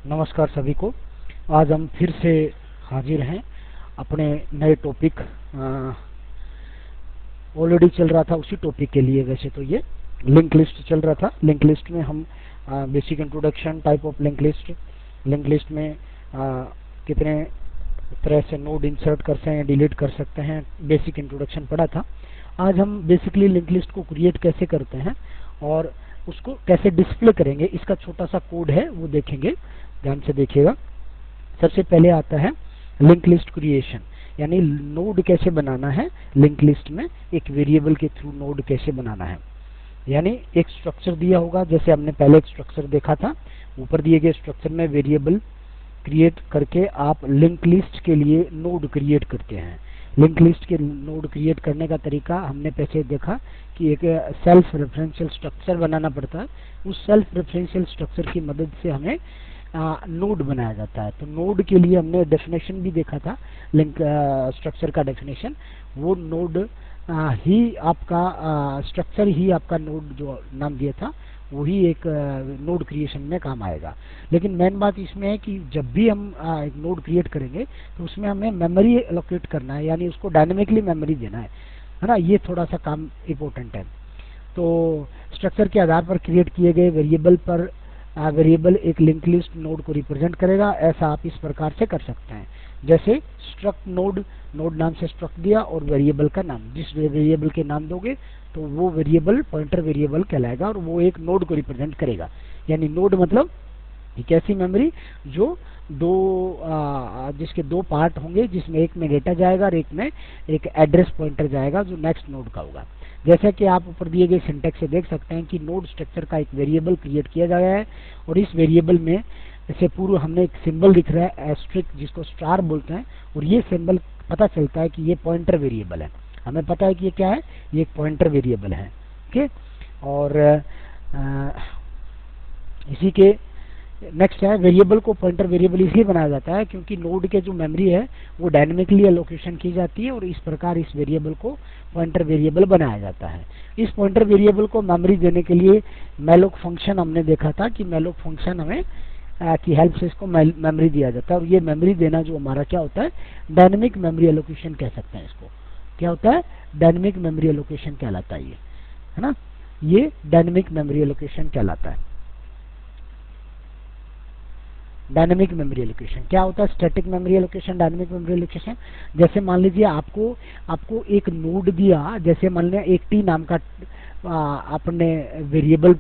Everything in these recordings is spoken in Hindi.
नमस्कार सभी को। आज हम फिर से हाजिर हैं अपने नए टॉपिक, ऑलरेडी चल रहा था उसी टॉपिक के लिए। वैसे तो ये लिंक लिस्ट चल रहा था। लिंक लिस्ट में हम basic introduction, type of link list में कितने तरह से नोड इंसर्ट कर सकते हैं, डिलीट कर सकते हैं, बेसिक इंट्रोडक्शन पढ़ा था। आज हम बेसिकली लिंक लिस्ट को क्रिएट कैसे करते हैं और उसको कैसे डिस्प्ले करेंगे, इसका छोटा सा कोड है वो देखेंगे। ध्यान से देखिएगा। सबसे पहले आता है लिंक लिस्ट क्रिएशन, यानी नोड कैसे बनाना है लिंक लिस्ट में, एक वेरिएबल के थ्रू नोड कैसे बनाना है। यानी एक स्ट्रक्चर दिया होगा, जैसे हमने पहले एक स्ट्रक्चर देखा था। ऊपर दिए गए स्ट्रक्चर में वेरिएबल क्रिएट करके आप लिंक लिस्ट के लिए नोड क्रिएट करते हैं। लिंक लिस्ट के नोड क्रिएट करने का तरीका हमने पहले देखा कि एक सेल्फ रेफरेंशियल स्ट्रक्चर बनाना पड़ता है। उस सेल्फ रेफरेंशियल स्ट्रक्चर की मदद से हमें नोड बनाया जाता है। तो नोड के लिए हमने डेफिनेशन भी देखा था, लिंक स्ट्रक्चर का डेफिनेशन। वो नोड ही आपका स्ट्रक्चर ही आपका नोड जो नाम दिया था वही एक नोड क्रिएशन में काम आएगा। लेकिन मेन बात इसमें है कि जब भी हम एक नोड क्रिएट करेंगे तो उसमें हमें मेमोरी एलोकेट करना है, यानी उसको डायनेमिकली मेमोरी देना है ना। ये थोड़ा सा काम इम्पोर्टेंट है। तो स्ट्रक्चर के आधार पर क्रिएट किए गए वेरिएबल एक लिंक लिस्ट नोड को रिप्रेजेंट करेगा। ऐसा आप इस प्रकार से कर सकते हैं, जैसे स्ट्रक्ट नोड नाम से स्ट्रक्ट दिया और वेरिएबल का नाम, जिस वेरिएबल के नाम दोगे तो वो वेरिएबल पॉइंटर वेरिएबल कहलाएगा और वो एक नोड को रिप्रेजेंट करेगा। यानी नोड मतलब एक ऐसी मेमोरी जो जिसके दो पार्ट होंगे, जिसमें एक में डेटा जाएगा और एक में एक एड्रेस पॉइंटर जाएगा जो नेक्स्ट नोड का होगा। जैसा कि आप ऊपर दिए गए सिंटैक्स से देख सकते हैं कि नोड स्ट्रक्चर का एक वेरिएबल क्रिएट किया गया है और इस वेरिएबल में जैसे पूर्व हमने एक सिंबल दिख रहा है एस्ट्रिक, जिसको स्टार बोलते हैं, और ये सिंबल पता चलता है कि ये पॉइंटर वेरिएबल है। हमें पता है कि ये क्या है, ये एक पॉइंटर वेरिएबल है। ओके, और इसी के नेक्स्ट है वेरिएबल को पॉइंटर वेरिएबल इसलिए बनाया जाता है क्योंकि नोड के जो मेमोरी है वो डायनेमिकली एलोकेशन की जाती है और इस प्रकार इस वेरिएबल को पॉइंटर वेरिएबल बनाया जाता है। इस पॉइंटर वेरिएबल को मेमोरी देने के लिए मैलोक फंक्शन हमने देखा था कि मैलोक फंक्शन हमें की हेल्प से इसको मेमोरी दिया जाता है। और ये मेमोरी देना जो हमारा क्या होता है, डायनेमिक मेमोरी एलोकेशन कह सकते हैं इसको। क्या होता है, डायनेमिक मेमोरी एलोकेशन कहलाता है ये, है ना। ये डायनेमिक मेमोरी एलोकेशन कहलाता है। डायनेमिक मेमोरी एलोकेशन क्या होता है, static memory allocation, dynamic memory allocation. जैसे मान लीजिए आपको एक नोड दिया, जैसे मान लिया एक टी नाम का आपने वेरिएबल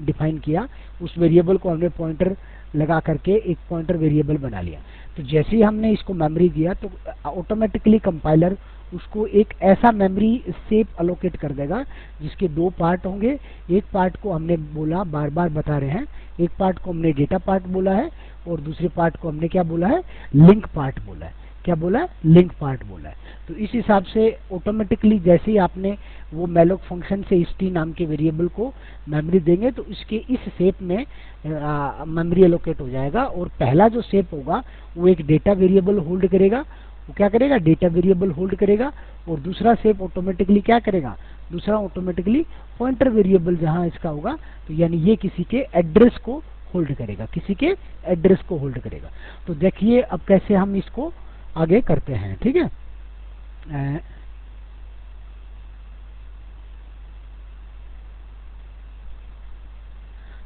डिफाइन किया, उस वेरिएबल को हमने पॉइंटर लगा करके एक पॉइंटर वेरिएबल बना लिया। तो जैसे ही हमने इसको मेमोरी दिया तो ऑटोमेटिकली कंपाइलर उसको एक ऐसा मेमोरी शेप अलोकेट कर देगा जिसके दो पार्ट होंगे। एक पार्ट को हमने बोला, बार बार बता रहे हैं, एक पार्ट को हमने डेटा पार्ट बोला है और दूसरे पार्ट को हमने क्या बोला है, लिंक पार्ट बोला है। क्या बोला है, लिंक पार्ट बोला है। तो इस हिसाब से ऑटोमेटिकली जैसे ही आपने वो मैलोक फंक्शन से इस टी नाम के वेरिएबल को मेमोरी देंगे तो इसके इस शेप में मेमोरी एलोकेट हो जाएगा। और पहला जो शेप होगा वो एक डेटा वेरिएबल होल्ड करेगा। वो क्या करेगा, डेटा वेरिएबल होल्ड करेगा। और दूसरा शेप ऑटोमेटिकली क्या करेगा, दूसरा ऑटोमेटिकली पॉइंटर वेरिएबल जहां इसका होगा, तो यानी ये किसी के एड्रेस को होल्ड करेगा, किसी के एड्रेस को होल्ड करेगा। तो देखिए अब कैसे हम इसको आगे करते हैं, ठीक है।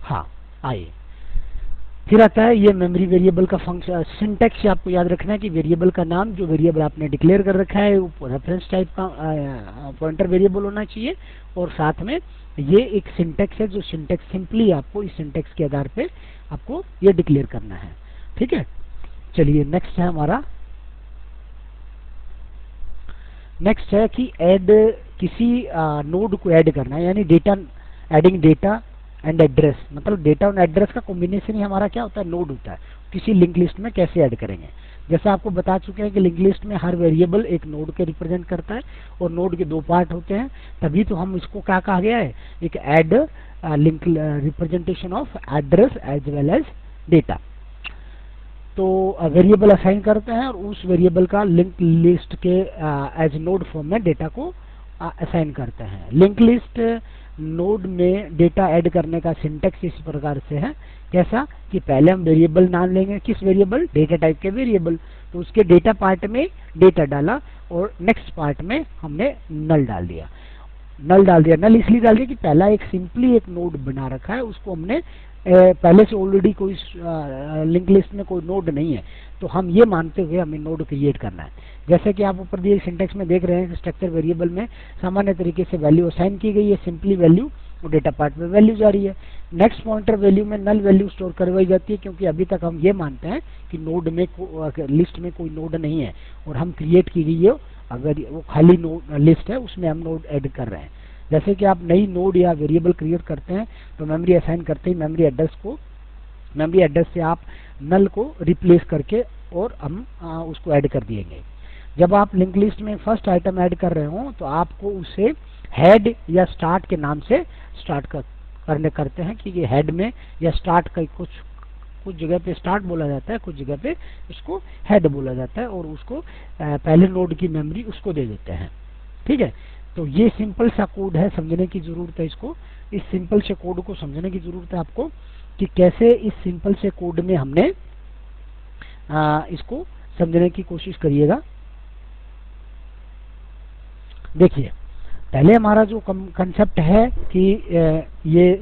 हाँ, आइए फिर आता है ये मेमोरी वेरिएबल का फंक्शन। सिंटैक्स आपको याद रखना है कि वेरिएबल का नाम जो वेरिएबल आपने डिक्लेयर कर रखा है वो रेफरेंस टाइप का पॉइंटर वेरिएबल होना चाहिए। और साथ में ये एक सिंटैक्स है जो सिंटैक्स सिंपली आपको इस सिंटैक्स के आधार पे आपको ये डिक्लेयर करना है, ठीक है। चलिए नेक्स्ट है हमारा, नेक्स्ट है कि ऐड किसी नोड को ऐड करना है, यानी data, adding data and address. मतलब डेटा और एड्रेस का कॉम्बिनेशन ही हमारा क्या होता है, नोड होता है। किसी लिंक लिस्ट में कैसे ऐड करेंगे, जैसा आपको बता चुके हैं कि लिंक लिस्ट में हर वेरिएबल एक नोड के रिप्रेजेंट करता है और नोड के दो पार्ट होते हैं। तभी तो हम इसको क्या कहा गया है, एक add link representation of address as well as data. तो वेरिएबल असाइन करते हैं और उस वेरिएबल का लिंक लिस्ट के एज नोड फॉर्म में डेटा को असाइन करते हैं। लिंक लिस्ट नोड में डेटा ऐड करने का सिंटैक्स इस प्रकार से है, कैसा कि कि पहले हम वेरिएबल नाम लेंगे, किस वेरिएबल, डेटा टाइप के वेरिएबल, तो उसके डेटा पार्ट में डेटा डाला और नेक्स्ट पार्ट में हमने नल डाल दिया। नल इसलिए डाल दिया कि पहला एक सिंपली एक नोड बना रखा है, उसको हमने पहले से ऑलरेडी कोई लिंक लिस्ट में कोई नोड नहीं है, तो हम ये मानते हुए हमें नोड क्रिएट करना है। जैसे कि आप ऊपर दिए सिंटेक्स में देख रहे हैं, स्ट्रक्चर वेरिएबल में सामान्य तरीके से वैल्यू असाइन की गई है, सिंपली वैल्यू और डेटा पार्ट में वैल्यू जा रही है। नेक्स्ट पॉइंटर वैल्यू में नल वैल्यू स्टोर करवाई जाती है, क्योंकि अभी तक हम ये मानते हैं कि नोड में लिस्ट में कोई नोड नहीं है और हम क्रिएट की गई है अगर वो खाली नोड लिस्ट है उसमें हम नोड ऐड कर रहे हैं। जैसे कि आप नई नोड या वेरिएबल क्रिएट करते हैं तो मेमोरी असाइन करते ही मेमोरी एड्रेस से आप नल को रिप्लेस करके और हम उसको ऐड कर दिएंगे। जब आप लिंक लिस्ट में फर्स्ट आइटम ऐड कर रहे हो तो आपको उसे हेड या स्टार्ट के नाम से स्टार्ट करते हैं, कि ये हेड में या स्टार्ट का कुछ जगह पे स्टार्ट बोला जाता है, कुछ जगह पे उसको हेड बोला जाता है, और उसको पहले नोड की मेमोरी उसको दे देते हैं। ठीक है, तो ये सिंपल सा कोड है, समझने की जरूरत है इसको। इस सिंपल से कोड को समझने की जरूरत है आपको कि कैसे इस सिंपल से कोड में हमने इसको समझने की कोशिश करिएगा। देखिए, पहले हमारा जो कंसेप्ट है कि ये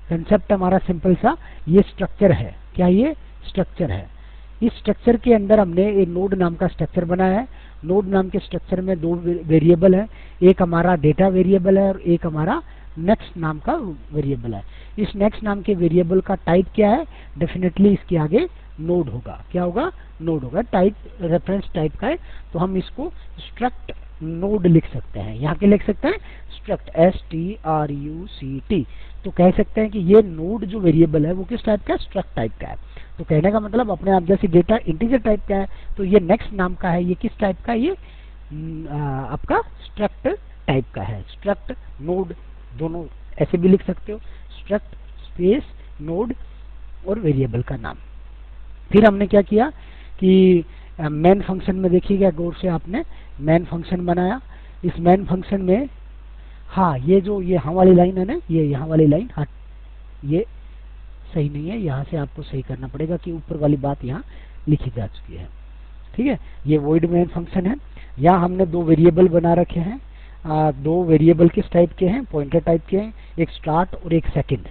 कंसेप्ट हमारा सिंपल सा ये स्ट्रक्चर है। क्या ये स्ट्रक्चर है? इस स्ट्रक्चर के अंदर हमने एक नोड नाम का स्ट्रक्चर बनाया है। नोड नाम के स्ट्रक्चर में दो वेरिएबल है, एक हमारा डेटा वेरिएबल है और एक हमारा नेक्स्ट नाम का वेरिएबल है। इस नेक्स्ट नाम के वेरिएबल का टाइप क्या है? डेफिनेटली इसके आगे नोड होगा। क्या होगा? नोड होगा। टाइप रेफरेंस टाइप का है, तो हम इसको स्ट्रक्ट नोड लिख सकते हैं। यहाँ के लिख सकते हैं स्ट्रक्ट, STRUCT। तो कह सकते हैं कि ये नोड जो वेरिएबल है वो किस टाइप का है? स्ट्रक्ट टाइप का है। तो कहने का मतलब अपने आप जैसे डेटा इंटीजर टाइप का है, तो ये नेक्स्ट नाम का है, ये किस टाइप का है? ये आपका स्ट्रक्ट टाइप का है। स्ट्रक्ट नोड दोनों ऐसे भी लिख सकते हो, स्ट्रक्ट स्पेस नोड और वेरिएबल का नाम। फिर हमने क्या किया कि मेन फंक्शन में देखिएगा गौर से, आपने मेन फंक्शन बनाया। इस मेन फंक्शन में हाँ, ये जो ये यहाँ वाली लाइन है ना, ये यहाँ वाली लाइन, हाँ ये सही नहीं है, यहाँ से आपको सही करना पड़ेगा कि ऊपर वाली बात यहाँ लिखी जा चुकी है। ठीक है, ये वॉइड मेन फंक्शन है। यहाँ हमने दो वेरिएबल बना रखे हैं। दो वेरिएबल किस टाइप के हैं? पॉइंटर टाइप के हैं, एक स्टार्ट और एक सेकंड।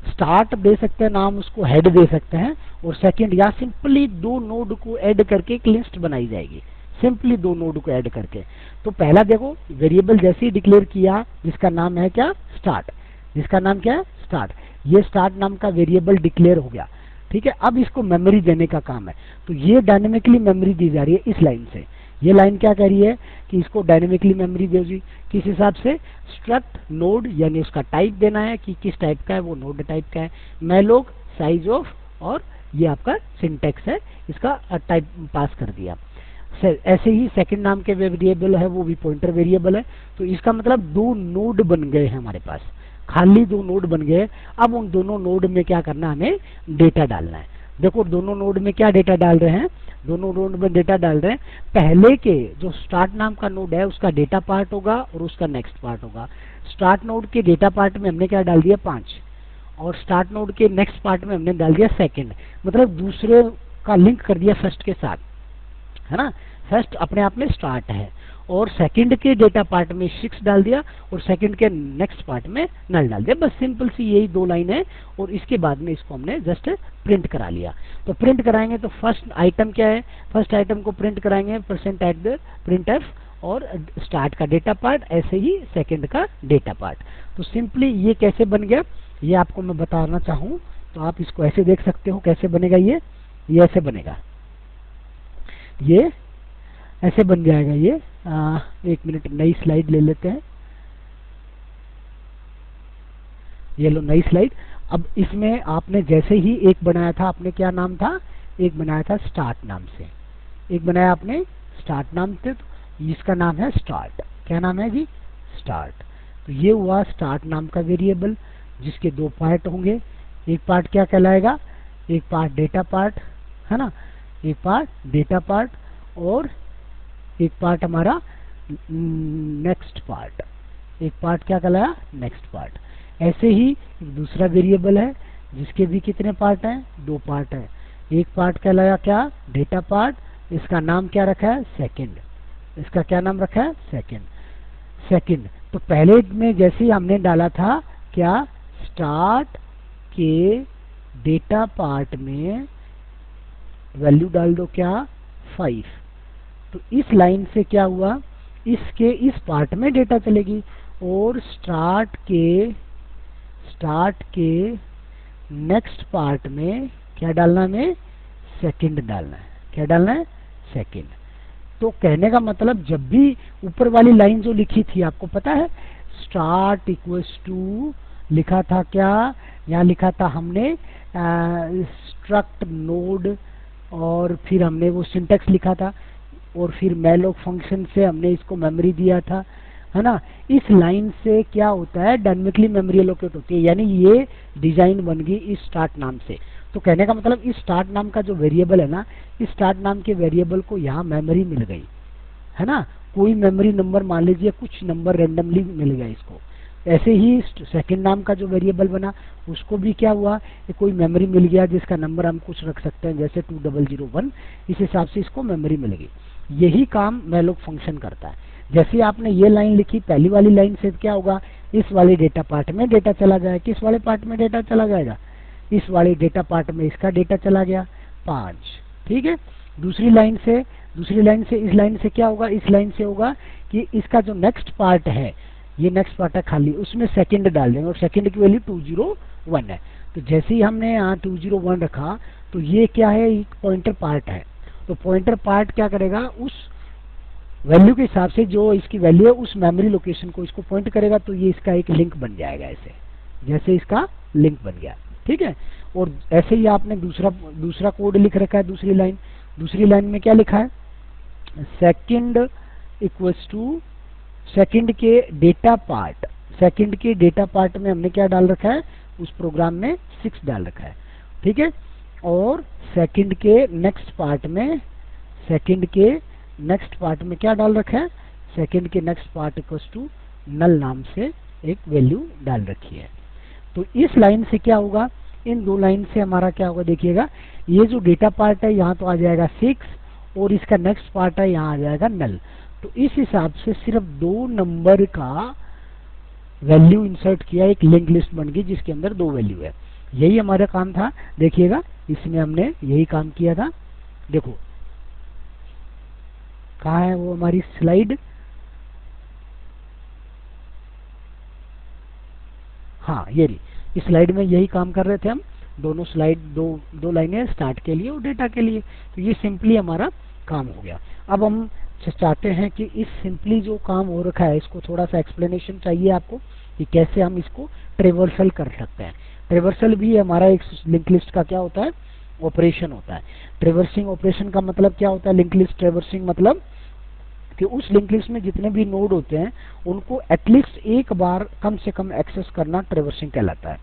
स्टार्ट दे सकते हैं नाम, उसको हेड दे सकते हैं, और सेकंड या सिंपली दो नोड को ऐड करके एक लिस्ट बनाई जाएगी, सिंपली दो नोड को ऐड करके। तो पहला देखो, वेरिएबल जैसे ही डिक्लेयर किया जिसका नाम है क्या? स्टार्ट। जिसका नाम क्या है? स्टार्ट। ये स्टार्ट नाम का वेरिएबल डिक्लेयर हो गया। ठीक है, अब इसको मेमोरी देने का काम है। तो ये डायनेमिकली मेमोरी दी जा रही है इस लाइन से। ये लाइन क्या कह रही है कि इसको डायनेमिकली मेमोरी देगी। किस हिसाब से? स्ट्रक्ट नोड, यानी उसका टाइप देना है कि किस टाइप का है, वो नोड टाइप का है। मैलोक साइज ऑफ, और ये आपका सिंटेक्स है, इसका टाइप पास कर दिया। ऐसे ही सेकंड नाम के वेरिएबल है, वो भी पॉइंटर वेरिएबल है। तो इसका मतलब दो नोड बन गए हैं हमारे पास, खाली दो नोड बन गए। अब उन दोनों नोड में क्या करना, हमें डेटा डालना है। देखो दोनों नोड में क्या डेटा डाल रहे हैं? दोनों नोड में डेटा डाल रहे हैं, पहले के जो स्टार्ट नाम का नोड है उसका डेटा पार्ट होगा और उसका नेक्स्ट पार्ट होगा। स्टार्ट नोड के डेटा पार्ट में हमने क्या डाल दिया? 5, और स्टार्ट नोड के नेक्स्ट पार्ट में हमने डाल दिया सेकंड। मतलब दूसरे का लिंक कर दिया फर्स्ट के साथ, है ना। फर्स्ट अपने आप में स्टार्ट है, और सेकंड के डेटा पार्ट में 6 डाल दिया, और सेकंड के नेक्स्ट पार्ट में नल डाल दिया। बस सिंपल सी यही दो लाइन है, और इसके बाद में इसको हमने जस्ट प्रिंट करा लिया। तो प्रिंट कराएंगे तो फर्स्ट आइटम क्या है? फर्स्ट आइटम को प्रिंट कराएंगे %@printf, और स्टार्ट का डेटा पार्ट, ऐसे ही सेकंड का डेटा पार्ट। तो सिंपली ये कैसे बन गया ये आपको मैं बताना चाहूँ, तो आप इसको ऐसे देख सकते हो कैसे बनेगा। ये ऐसे बनेगा, ये ऐसे बन जाएगा। ये एक मिनट, नई स्लाइड ले लेते हैं। ये लो नई स्लाइड। अब इसमें आपने जैसे ही एक बनाया था, आपने क्या नाम था? एक बनाया था स्टार्ट नाम से, एक बनाया आपने स्टार्ट नाम से, तो इसका नाम है स्टार्ट। क्या नाम है जी? स्टार्ट। तो ये हुआ स्टार्ट नाम का वेरिएबल, जिसके दो पार्ट होंगे। एक पार्ट क्या कहलाएगा? एक पार्ट डेटा पार्ट, है ना, एक पार्ट डेटा पार्ट, और एक पार्ट हमारा नेक्स्ट पार्ट। एक पार्ट क्या कहलाया? Next part. ऐसे ही दूसरा वेरिएबल है जिसके भी कितने पार्ट हैं? दो पार्ट है। एक पार्ट कहलाया क्या, डेटा पार्ट, इसका नाम क्या रखा है, सेकंड। इसका क्या नाम रखा है, सेकंड। सेकंड तो पहले में जैसे ही हमने डाला था क्या, स्टार्ट के डेटा पार्ट में वैल्यू डाल दो क्या, 5। तो इस लाइन से क्या हुआ, इसके इस पार्ट में डेटा चलेगी, और स्टार्ट के नेक्स्ट पार्ट में क्या डालना है, सेकंड डालना है। क्या डालना है, सेकंड। तो कहने का मतलब जब भी ऊपर वाली लाइन जो लिखी थी आपको पता है, स्टार्ट इक्वल्स टू लिखा था क्या, यहाँ लिखा था हमने स्ट्रक्ट नोड, और फिर हमने वो सिंटेक्स लिखा था, और फिर मैलोक फंक्शन से हमने इसको मेमोरी दिया था, है ना। इस लाइन से क्या होता है, डायनेमिकली मेमोरी एलोकेट होती है, यानी ये डिजाइन बन गई इस स्टार्ट नाम से। तो कहने का मतलब इस स्टार्ट नाम का जो वेरिएबल है ना, इस स्टार्ट नाम के वेरिएबल को यहाँ मेमोरी मिल गई, है ना। कोई मेमोरी नंबर मान लीजिए, कुछ नंबर रेंडमली मिल गया इसको। ऐसे ही सेकंड नाम का जो वेरिएबल बना, उसको भी क्या हुआ, कोई मेमोरी मिल गया जिसका नंबर हम कुछ रख सकते हैं, जैसे 2001। इस हिसाब से इसको मेमोरी मिल गई। यही काम मैलोक फंक्शन करता है। जैसे आपने ये लाइन लिखी, पहली वाली लाइन से क्या होगा, इस वाले डेटा पार्ट में डेटा चला जाएगा। किस वाले पार्ट में डेटा चला जाएगा, इस वाले डेटा पार्ट में इसका डेटा चला गया 5, ठीक है। दूसरी लाइन से इस लाइन से क्या होगा, इस लाइन से होगा कि इसका जो नेक्स्ट पार्ट है, ये नेक्स्ट पार्ट है खाली, उसमें सेकंड डाल देंगे, और सेकंड की वैल्यू 201 है। तो जैसे ही हमने यहाँ 201 रखा, तो ये क्या है, एक पॉइंटर पार्ट है। तो पॉइंटर पार्ट क्या करेगा, उस वैल्यू के हिसाब से जो इसकी वैल्यू है, उस मेमोरी लोकेशन को इसको पॉइंट करेगा। तो ये इसका एक लिंक बन जाएगा, ऐसे जैसे इसका लिंक बन गया, ठीक है। और ऐसे ही आपने दूसरा कोड लिख रखा है, दूसरी लाइन में क्या लिखा है, सेकंड इक्वल्स टू सेकंड के डेटा पार्ट में हमने क्या डाल रखा है, उस प्रोग्राम में 6 डाल रखा है, ठीक है। और सेकंड के नेक्स्ट पार्ट में क्या डाल रखा है, सेकंड के next part equals to null नाम से एक वैल्यू डाल रखी है। तो इस लाइन से क्या होगा, इन दो लाइन से हमारा क्या होगा, देखिएगा, ये जो डेटा पार्ट है यहाँ तो आ जाएगा 6, और इसका नेक्स्ट पार्ट है यहाँ आ जाएगा नल। तो इस हिसाब से सिर्फ 2 नंबर का वैल्यू इंसर्ट किया, एक लिंक लिस्ट बन गई जिसके अंदर 2 वैल्यू है। यही हमारा काम था। देखिएगा, इसमें हमने यही काम किया था। देखो कहाँ है वो हमारी स्लाइड, हाँ ये रही। इस स्लाइड में यही काम कर रहे थे हम, दोनों स्लाइड, दो लाइनें स्टार्ट के लिए और डेटा के लिए। तो ये सिंपली हमारा काम हो गया। अब हम चाहते हैं कि इस सिंपली जो काम हो रखा है, इसको थोड़ा सा एक्सप्लेनेशन चाहिए आपको कि कैसे हम इसको ट्रेवर्सल कर सकते हैं। ट्रेवर्सल भी हमारा एक लिंक लिस्ट का क्या होता है, ऑपरेशन होता है। ट्रेवर्सिंग ऑपरेशन का मतलब क्या होता है, लिंक लिस्ट ट्रेवर्सिंग मतलब कि उस लिंक लिस्ट में जितने भी नोड होते हैं उनको एटलीस्ट एक बार कम से कम एक्सेस करना ट्रेवर्सिंग कहलाता है।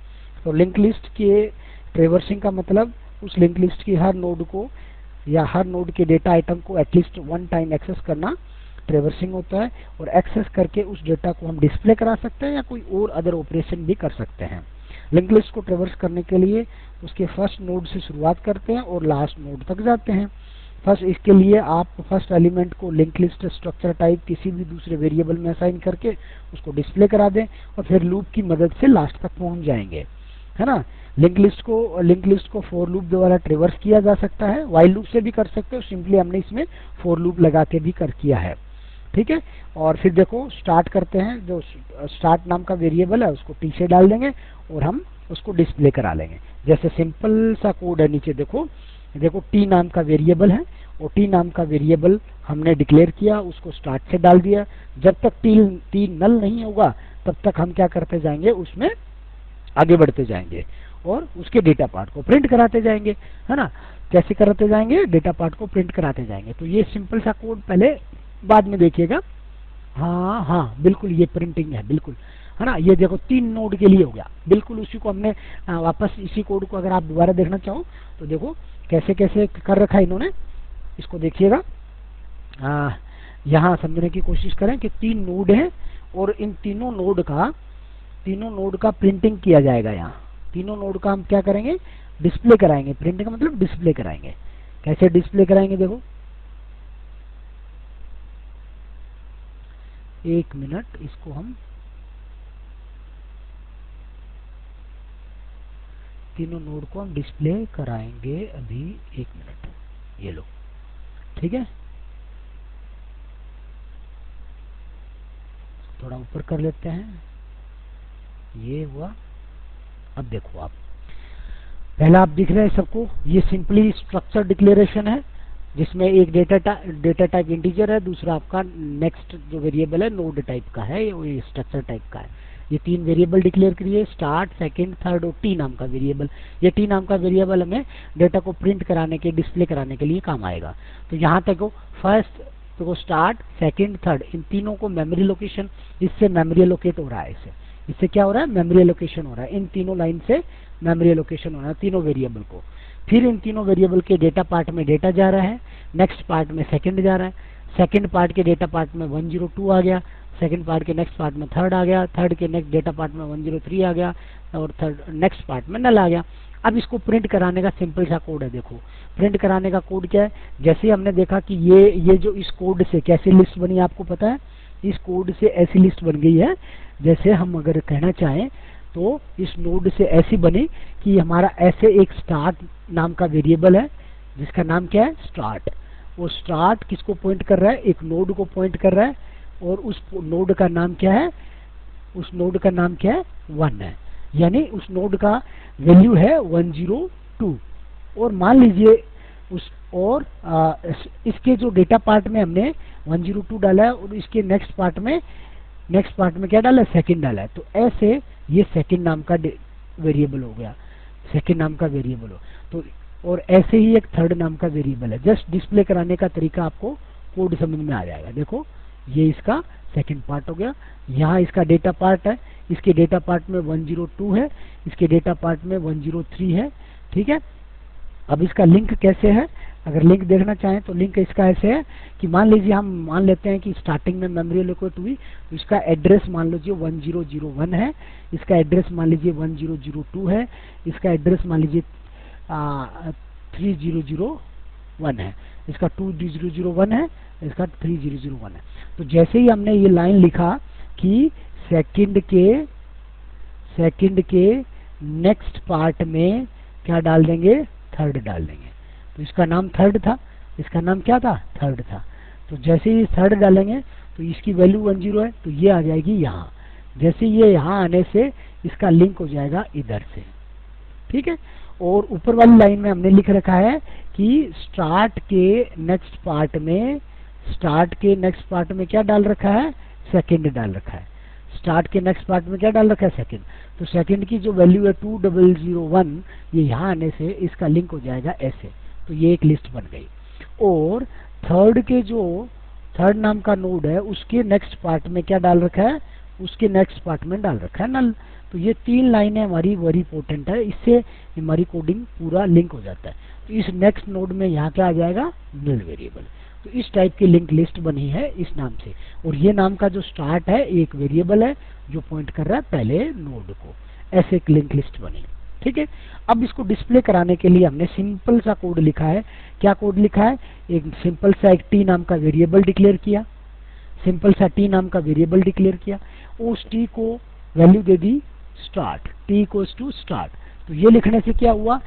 तो लिंक लिस्ट के ट्रेवर्सिंग का मतलब उस लिंक लिस्ट की हर नोड को या हर नोड के डेटा आइटम को एटलीस्ट 1 टाइम एक्सेस करना ट्रेवर्सिंग होता है। और एक्सेस करके उस डेटा को हम डिस्प्ले करा सकते हैं या कोई और अदर ऑपरेशन भी कर सकते हैं। लिंक लिस्ट को ट्रेवर्स करने के लिए उसके फर्स्ट नोड से शुरुआत करते हैं और लास्ट नोड तक जाते हैं। फर्स्ट इसके लिए आप फर्स्ट एलिमेंट को लिंक लिस्ट स्ट्रक्चर टाइप किसी भी दूसरे वेरिएबल में असाइन करके उसको डिस्प्ले करा दें, और फिर लूप की मदद से लास्ट तक पहुंच जाएंगे, है ना। लिंक लिस्ट को फॉर लूप द्वारा ट्रेवर्स किया जा सकता है, व्हाइल लूप से भी कर सकते हो, सिंपली हमने इसमें फॉर लूप लगा के भी किया है, ठीक है। और फिर देखो स्टार्ट करते हैं, जो स्टार्ट नाम का वेरिएबल है उसको टी से डाल देंगे और हम उसको डिस्प्ले करा लेंगे। जैसे सिंपल सा कोड है, नीचे देखो टी नाम का वेरिएबल है, और टी नाम का वेरिएबल हमने डिक्लेयर किया, उसको स्टार्ट से डाल दिया। जब तक टी नल नहीं होगा तब तक हम क्या करते जाएंगे, उसमें आगे बढ़ते जाएंगे और उसके डेटा पार्ट को प्रिंट कराते जाएंगे, है ना। कैसे कराते जाएंगे, डेटा पार्ट को प्रिंट कराते जाएंगे। तो ये सिंपल सा कोड पहले बाद में देखिएगा। हाँ बिल्कुल, ये प्रिंटिंग है बिल्कुल, है ना। ये देखो 3 नोड के लिए हो गया, बिल्कुल उसी को हमने वापस इसी कोड को अगर आप दोबारा देखना चाहो तो देखो कैसे कैसे कर रखा है इन्होंने, इसको देखिएगा। यहाँ समझने की कोशिश करें कि 3 नोड हैं और इन तीनों नोड का प्रिंटिंग किया जाएगा। यहाँ तीनों नोड का हम क्या करेंगे, डिस्प्ले कराएंगे। प्रिंट का मतलब डिस्प्ले कराएंगे। कैसे डिस्प्ले कराएंगे देखो, 1 मिनट, इसको हम तीनों नोड को हम डिस्प्ले कराएंगे अभी 1 मिनट। ये लो, ठीक है, थोड़ा ऊपर कर लेते हैं। ये हुआ। अब देखो आप, पहला आप दिख रहे हैं सबको, ये सिंपली स्ट्रक्चर डिक्लेरेशन है जिसमें एक डेटा टाइप इंटीजर है, दूसरा आपका नेक्स्ट जो वेरिएबल है नोड टाइप का है, ये स्ट्रक्चर टाइप का है। ये 3 वेरिएबल डिक्लेयर करिए, स्टार्ट, सेकंड, थर्ड और टी नाम का वेरिएबल। ये टी नाम का वेरिएबल हमें डेटा को प्रिंट कराने के, डिस्प्ले कराने के लिए काम आएगा। तो यहाँ तक हो, फर्स्ट तो स्टार्ट, सेकंड, थर्ड, इन तीनों को मेमोरी लोकेशन, इससे मेमोरी एलोकेट हो रहा है। इससे क्या हो रहा है, मेमोरी एलोकेशन हो रहा है। इन तीनों लाइन से मेमोरी एलोकेशन हो रहा है तीनों वेरिएबल को। फिर इन तीनों वेरिएबल के डेटा पार्ट में डेटा जा रहा है, नेक्स्ट पार्ट में सेकंड जा रहा है, सेकंड पार्ट के डेटा पार्ट में 102 आ गया, सेकंड पार्ट के नेक्स्ट पार्ट में थर्ड आ गया, थर्ड के नेक्स्ट डेटा पार्ट में 103 आ गया, और थर्ड नेक्स्ट पार्ट में नल आ गया। अब इसको प्रिंट कराने का सिंपल सा कोड है। देखो प्रिंट कराने का कोड क्या है, जैसे हमने देखा कि ये जो इस कोड से कैसी लिस्ट बनी आपको पता है। इस कोड से ऐसी लिस्ट बन गई है, जैसे हम अगर कहना चाहें तो इस नोड से ऐसी बनी कि हमारा ऐसे एक स्टार्ट नाम का वेरिएबल है जिसका नाम क्या है, स्टार्ट। वो स्टार्ट किसको पॉइंट कर रहा है, एक नोड को पॉइंट कर रहा है, और उस नोड का नाम क्या है, उस नोड का नाम क्या है, 1 है। यानी उस नोड का वैल्यू है 102। और मान लीजिए उस और इसके जो डेटा पार्ट में हमने 102 डाला है, और इसके नेक्स्ट पार्ट में क्या डाला है, सेकंड डाला है। तो ऐसे ये सेकंड नाम का वेरिएबल हो गया, सेकंड नाम का वेरिएबल हो। तो और ऐसे ही एक थर्ड नाम का वेरिएबल है। जस्ट डिस्प्ले कराने का तरीका आपको कोड समझ में आ जाएगा। देखो ये इसका सेकंड पार्ट हो गया, यहाँ इसका डेटा पार्ट है, इसके डेटा पार्ट में 102 है, इसके डेटा पार्ट में 103 है, ठीक है। अब इसका लिंक कैसे है, अगर लिंक देखना चाहें तो लिंक इसका ऐसे है कि मान लीजिए हम मान लेते हैं कि स्टार्टिंग में मेमोरी एलोकेट हुई, तो इसका एड्रेस मान लीजिए 1001 है, इसका एड्रेस मान लीजिए 1002 है, इसका एड्रेस मान लीजिए 3001 है, इसका 2001 है, इसका 3001 है। तो जैसे ही हमने ये लाइन लिखा कि सेकंड के नेक्स्ट पार्ट में क्या डाल देंगे, थर्ड डाल देंगे। तो इसका नाम थर्ड था, इसका नाम क्या था, थर्ड था। तो जैसे ही थर्ड डालेंगे तो इसकी वैल्यू 10 है, तो ये आ जाएगी यहाँ। जैसे ये यहाँ आने से इसका लिंक हो जाएगा इधर से, ठीक है। और ऊपर वाली लाइन में हमने लिख रखा है कि स्टार्ट के नेक्स्ट पार्ट में क्या डाल रखा है, सेकंड डाल रखा है। स्टार्ट के नेक्स्ट पार्ट में क्या डाल रखा है, सेकंड। तो सेकंड की जो वैल्यू है 2001, ये यहाँ आने से इसका लिंक हो जाएगा ऐसे। तो ये एक लिस्ट बन गई। और थर्ड नाम का नोड है, उसके नेक्स्ट पार्ट में क्या डाल रखा है, उसके नेक्स्ट पार्ट में डाल रखा है नल। तो ये 3 लाइनें हमारी वेरी इंपॉर्टेंट है, इससे हमारी कोडिंग पूरा लिंक हो जाता है। तो इस नेक्स्ट नोड में यहाँ क्या आ जाएगा, नल वेरिएबल। तो इस टाइप की लिंक लिस्ट बनी है इस नाम से। और ये नाम का जो स्टार्ट है एक वेरिएबल है जो पॉइंट कर रहा है पहले नोड को। ऐसे एक लिंक लिस्ट बनी, ठीक है। अब इसको डिस्प्ले कराने के लिए हमने सिंपल सा कोड लिखा है। क्या कोड लिखा है, एक सिंपल सा एक टी नाम का वेरिएबल डिक्लेयर किया, उस टी को वैल्यू दे दी start, T equals to start. तो ये लिखने से क्या हुआ,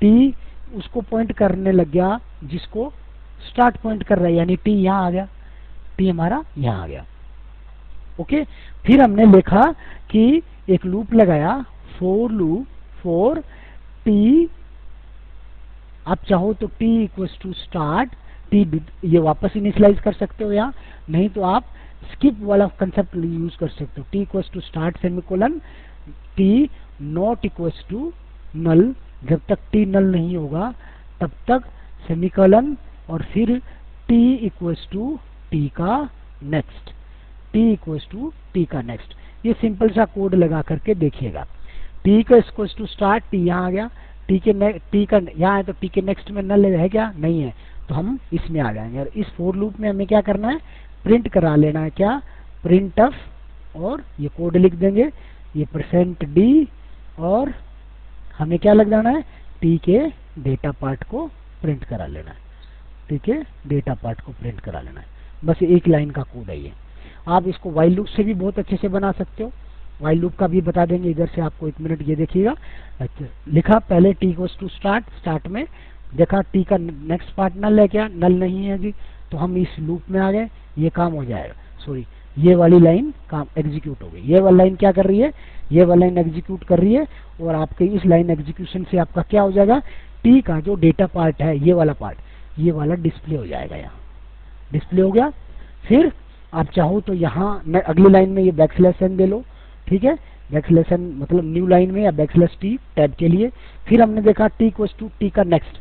टी उसको पॉइंट करने लग गया जिसको स्टार्ट पॉइंट कर रहा है, यानी टी यहाँ आ गया, टी हमारा यहाँ आ गया, ओके। फिर हमने लिखा कि एक लूप लगाया, फॉर लूप फॉर टी, आप चाहो तो T equals to start, T ये वापस इनिशियलाइज कर सकते हो यहाँ, नहीं तो आप स्किप वाला कंसेप्ट यूज कर सकते हो। T equals to start semicolon, T not equals to null, जब तक टी नल नहीं होगा तब तक सेमीकोलन, और फिर टी इक्वल्स टू टी का नेक्स्ट, ये सिंपल सा कोड लगा करके देखिएगा। टी का इक्वल्स टू स्टार्ट, टी यहाँ आ गया, टी का यहाँ है तो टी के नेक्स्ट में नल है क्या, नहीं है, तो हम इसमें आ जाएंगे। और इस फॉर लूप में हमें क्या करना है, प्रिंट करा लेना है, क्या, प्रिंट ऑफ, और ये कोड लिख देंगे, ये %d, और हमें क्या लग जाना है, टी के डेटा पार्ट को प्रिंट करा लेना है, ठीक है, डेटा पार्ट को प्रिंट करा लेना है। बस एक लाइन का कोड है ये। आप इसको व्हाइल लूप से भी बहुत अच्छे से बना सकते हो, व्हाइल लूप का भी बता देंगे इधर से आपको, एक मिनट ये देखिएगा। अच्छा, लिखा पहले T equals to start, start में देखा टी का नेक्स्ट पार्ट नल है क्या, नल नहीं है जी, तो हम इस लूप में आ गए, ये काम हो जाएगा। सॉरी, ये वाली लाइन काम एग्जीक्यूट हो गई। ये वाली लाइन क्या कर रही है, ये वाली लाइन एग्जीक्यूट कर रही है, और आपके इस लाइन एग्जीक्यूशन से आपका क्या हो जाएगा, टी का जो डेटा पार्ट है ये वाला पार्ट, ये वाला डिस्प्ले हो जाएगा, यहाँ डिस्प्ले हो गया। फिर आप चाहो तो यहाँ अगली लाइन में ये बैकस्लैश एन दे लो, ठीक है, बैकस्लैश एन मतलब न्यू लाइन में, या बैकस्लैश टी टैब के लिए। फिर हमने देखा टी इक्वल्स टू टी का नेक्स्ट,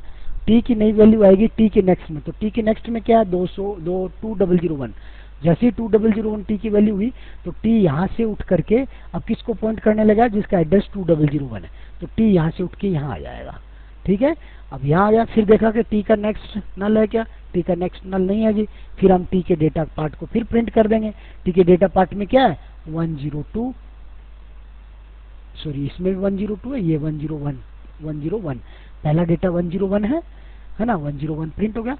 टी की नई वैल्यू आएगी टी के नेक्स्ट में, तो टी के नेक्स्ट में क्या है 2001। जैसे ही 2001 टी की वैल्यू हुई तो टी यहाँ से उठ करके अब किसको पॉइंट करने लगा, जिसका एड्रेस 2001 है, तो टी यहाँ से उठ के यहाँ आ जाएगा, ठीक है। अब यहाँ आ गया, फिर देखा कि टी का नेक्स्ट नल है क्या, टी का नेक्स्ट नल नहीं है जी, फिर हम टी के डेटा पार्ट को फिर प्रिंट कर देंगे। टी के डेटा पार्ट में क्या है 102, सॉरी इसमें भी 102 है, ये 101, पहला डेटा 101 है ना, 101 प्रिंट हो गया।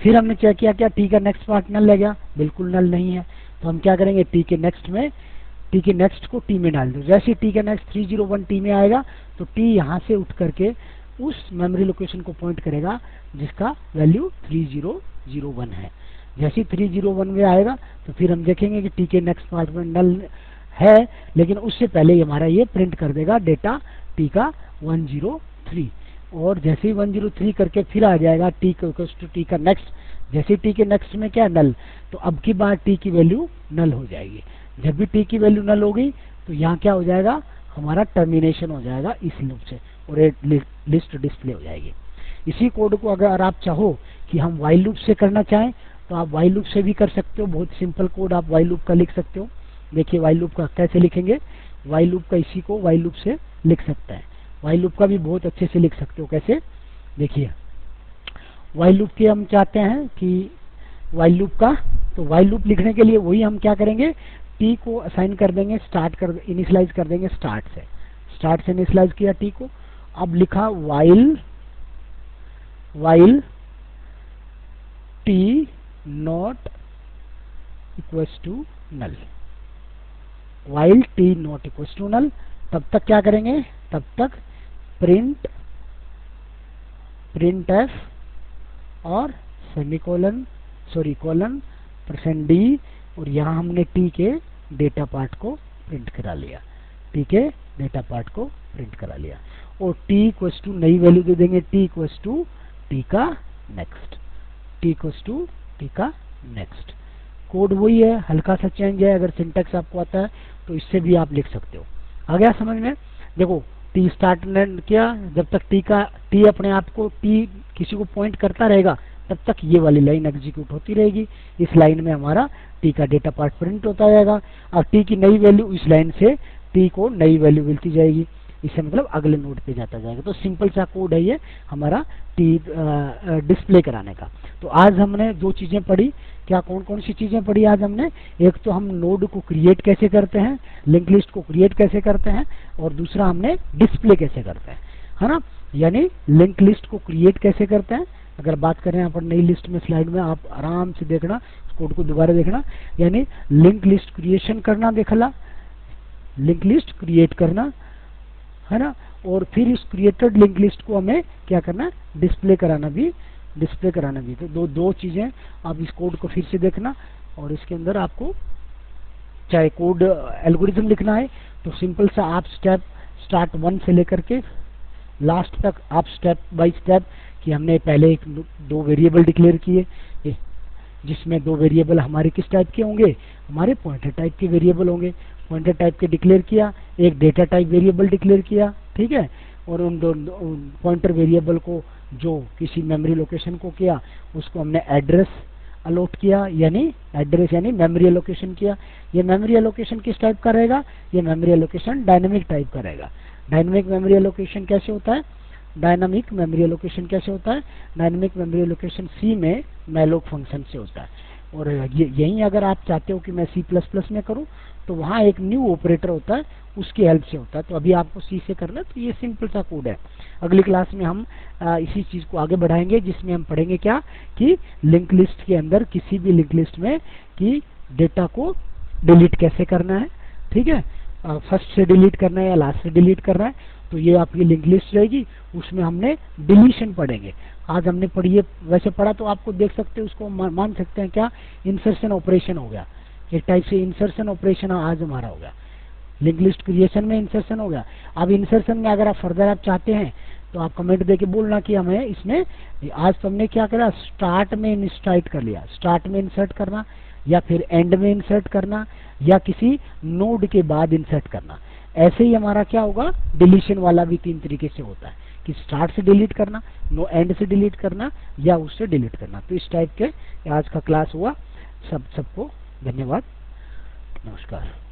फिर हमने चेक किया क्या टी का नेक्स्ट पार्ट नल है क्या, बिल्कुल नल नहीं है, तो हम क्या करेंगे टी के नेक्स्ट में, टी के नेक्स्ट को टी में डाल दो। जैसे टी का नेक्स्ट 301 टी में आएगा तो टी यहाँ से उठ करके उस मेमोरी लोकेशन को पॉइंट करेगा जिसका वैल्यू 3001 है। जैसे 301 में आएगा तो फिर हम देखेंगे कि टी के नेक्स्ट पार्ट में नल है, लेकिन उससे पहले हमारा ये प्रिंट कर देगा डेटा टी का 103, और जैसे ही 103 करके फिर आ जाएगा टी टी का नेक्स्ट। जैसे टी के नेक्स्ट में क्या है नल, तो अब की बार टी की वैल्यू नल हो जाएगी। जब भी टी की वैल्यू नल होगी तो यहाँ क्या हो जाएगा, हमारा टर्मिनेशन हो जाएगा इस लूप से, और एक लिस्ट डिस्प्ले हो जाएगी। इसी कोड को अगर आप चाहो कि हम व्हाइल लूप से करना चाहें तो आप व्हाइल लूप से भी कर सकते हो, बहुत सिंपल कोड आप व्हाइल लूप का लिख सकते हो। देखिए व्हाइल लूप का कैसे लिखेंगे, व्हाइल लूप का इसी को व्हाइल लूप से लिख सकता है, व्हाइल लूप का भी बहुत अच्छे से लिख सकते हो। कैसे, देखिए व्हाइल लूप के हम चाहते हैं कि व्हाइल लूप का, तो व्हाइल लूप लिखने के लिए वही हम क्या करेंगे, टी को असाइन कर देंगे, इनिशियलाइज कर देंगे स्टार्ट से इनिशियलाइज किया टी को। अब लिखा while T not equals to null, while T not equals to null, तब तक क्या करेंगे, तब तक प्रिंट एफ और सेमीकोलन कोलन %d, और यहाँ हमने टी के डेटा पार्ट को प्रिंट करा लिया, टी के डेटा पार्ट को प्रिंट करा लिया, और टी इक्वल्स टू नई वैल्यू दे देंगे टी इक्वल्स टू टी का नेक्स्ट, कोड वही है, हल्का सा चेंज है। अगर सिंटैक्स आपको आता है तो इससे भी आप लिख सकते हो। आ गया समझ में। देखो टी स्टार्ट ने किया, जब तक टी अपने आप को टी किसी को पॉइंट करता रहेगा तब तक ये वाली लाइन एग्जीक्यूट होती रहेगी। इस लाइन में हमारा टी का डेटा पार्ट प्रिंट होता जाएगा। अब टी की नई वैल्यू इस लाइन से टी को नई वैल्यू मिलती जाएगी, इससे मतलब अगले नोड पे जाता जाएगा। तो सिंपल सा कोड है ये हमारा टी डिस्प्ले कराने का। तो आज हमने दो चीजें पढ़ी, क्या कौन कौन सी चीजें पढ़ी आज हमने, एक तो हम नोड को क्रिएट कैसे करते हैं, लिंक लिस्ट को क्रिएट कैसे करते हैं, और दूसरा हमने डिस्प्ले कैसे करते हैं, है ना। यानी लिंक लिस्ट को क्रिएट कैसे करते हैं, अगर बात करें यहाँ पर नई लिस्ट में स्लाइड में आप आराम से देखना, कोड को दोबारा देखना, यानी लिंक लिस्ट क्रिएशन करना, देखला लिंक लिस्ट क्रिएट करना, है ना, और फिर इस क्रिएटेड लिंक लिस्ट को हमें क्या करना, डिस्प्ले कराना भी। तो दो चीजें आप इस कोड को फिर से देखना, और इसके अंदर आपको चाहे कोड एल्गोरिथम लिखना है तो सिंपल सा आप स्टार्ट 1 से लेकर के लास्ट तक आप स्टेप बाय स्टेप, कि हमने पहले दो वेरिएबल डिक्लेयर किए, जिसमें दो वेरिएबल हमारे किस टाइप के होंगे, हमारे पॉइंटर टाइप के वेरिएबल होंगे, पॉइंटर टाइप के डिक्लेयर किया, एक डेटा टाइप वेरिएबल डिक्लेयर किया, ठीक है, और उन पॉइंटर वेरिएबल को जो किसी मेमोरी लोकेशन को किया उसको हमने एड्रेस अलॉट किया, यानी एड्रेस यानी मेमोरी एलोकेशन किया। ये मेमोरी एलोकेशन किस टाइप का रहेगा, ये मेमोरी एलोकेशन डायनामिक टाइप का रहेगा। डायनामिक मेमोरी एलोकेशन कैसे होता है, डायनामिक मेमोरी एलोकेशन सी में मैलोक फंक्शन से होता है। और यहीं अगर आप चाहते हो कि मैं C++ में करूं तो वहां एक न्यू ऑपरेटर होता है, उसकी हेल्प से होता है। तो अभी आपको C से करना है, तो ये सिंपल सा कोड है। अगली क्लास में हम इसी चीज को आगे बढ़ाएंगे, जिसमें हम पढ़ेंगे क्या कि लिंक लिस्ट के अंदर किसी भी लिंक लिस्ट में कि डेटा को डिलीट कैसे करना है। ठीक है, फर्स्ट से डिलीट करना है या लास्ट से डिलीट करना है। तो ये आपकी लिंक लिस्ट रहेगी, उसमें हमने डिलीशन पढ़ेंगे। आज हमने पढ़ी है, वैसे पढ़ा तो आपको देख सकते हैं, उसको मान सकते हैं क्या, इंसर्शन ऑपरेशन हो गया, एक टाइप से इंसर्शन ऑपरेशन आज हमारा हो गया। लिंक लिस्ट क्रिएशन में इंसर्शन हो गया। अब इंसर्शन में अगर आप फर्दर आप चाहते हैं तो आप कमेंट देके बोलना कि हमें इसमें, आज तो हमने क्या करा, स्टार्ट में इंसर्ट कर लिया, स्टार्ट में इंसर्ट करना या फिर एंड में इंसर्ट करना या किसी नोड के बाद इंसर्ट करना। ऐसे ही हमारा क्या होगा, डिलीशन वाला भी 3 तरीके से होता है कि स्टार्ट से डिलीट करना, नो एंड से डिलीट करना या उससे डिलीट करना। तो इस टाइप के आज का क्लास हुआ। सबको धन्यवाद, नमस्कार।